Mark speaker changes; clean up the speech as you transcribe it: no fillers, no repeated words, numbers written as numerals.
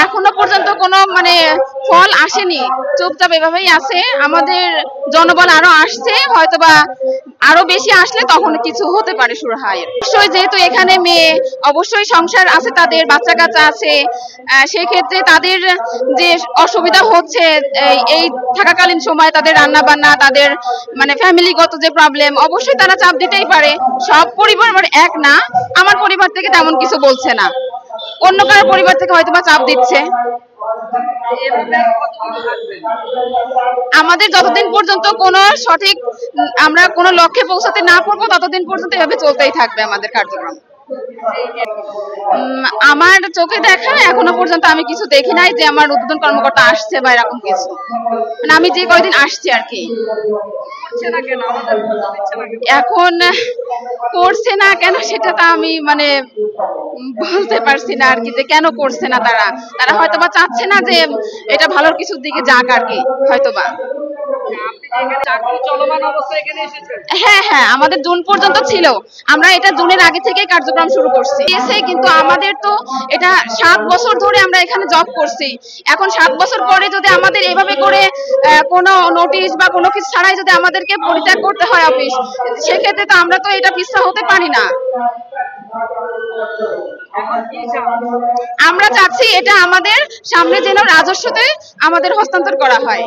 Speaker 1: এখনো পর্যন্ত কোনো মানে ফল আসেনি, চুপচাপ এভাবেই আছে। আমাদের জনবল আরো আসছে, হয়তোবা আরো বেশি আসলে তখন কিছু হতে পারে সুরাহায়ের। অবশ্যই যেহেতু এখানে মেয়ে, অবশ্যই সংসার আছে, তাদের বাচ্চা কাচ্চা আছে, সেই ক্ষেত্রে তাদের যে অসুবিধা হচ্ছে এই থাকাকালীন সময়, তাদের রান্না বান্না, তাদের মানে ফ্যামিলিগত যে প্রবলেম, অবশ্যই তারা চাপ দিতেই পারে। সব পরিবার এক না, আমার পরিবার থেকে তেমন কিছু বলছে না, অন্য কারো পরিবার থেকে হয়তো বা চাপ দিচ্ছে। আমাদের যতদিন পর্যন্ত কোনো সঠিক আমরা কোনো লক্ষ্যে পৌঁছাতে না পারবো, ততদিন পর্যন্ত এভাবে চলতেই থাকবে আমাদের কার্যক্রম। আমার চোখে দেখা এখনো পর্যন্ত আমি কিছু দেখি নাই যে আমার উদ্বোধন কর্মকর্তা আসছে বা এরকম কিছু, মানে আমি যে কয়দিন আসছি আর কি। এখন করছে না কেন সেটা তো আমি মানে বলতে পারছি না আর কি, যে কেন করছে না। তারা তারা হয়তোবা চাচ্ছে না যে এটা ভালোর কিছুর দিকে যাক আর কি, হয়তোবা। হ্যাঁ হ্যাঁ, আমাদের জুন পর্যন্ত ছিল, আমরা এটা জুনের আগে থেকে কার্যক্রম শুরু করছি। কিন্তু আমাদের তো এটা 7 বছর ধরে আমরা এখানে জব করছি। এখন 7 বছর পরে যদি আমাদের এভাবে করে কোনো নোটিশ বা কোনো কিছু ছাড়াই যদি আমাদেরকে পরিত্যাগ করতে হয় অফিস, সেক্ষেত্রে তো আমরা তো এটা পিছপা হতে পারি না। আমরা চাচ্ছি এটা আমাদের সামনে যেন রাজস্বতে আমাদের হস্তান্তর করা হয়।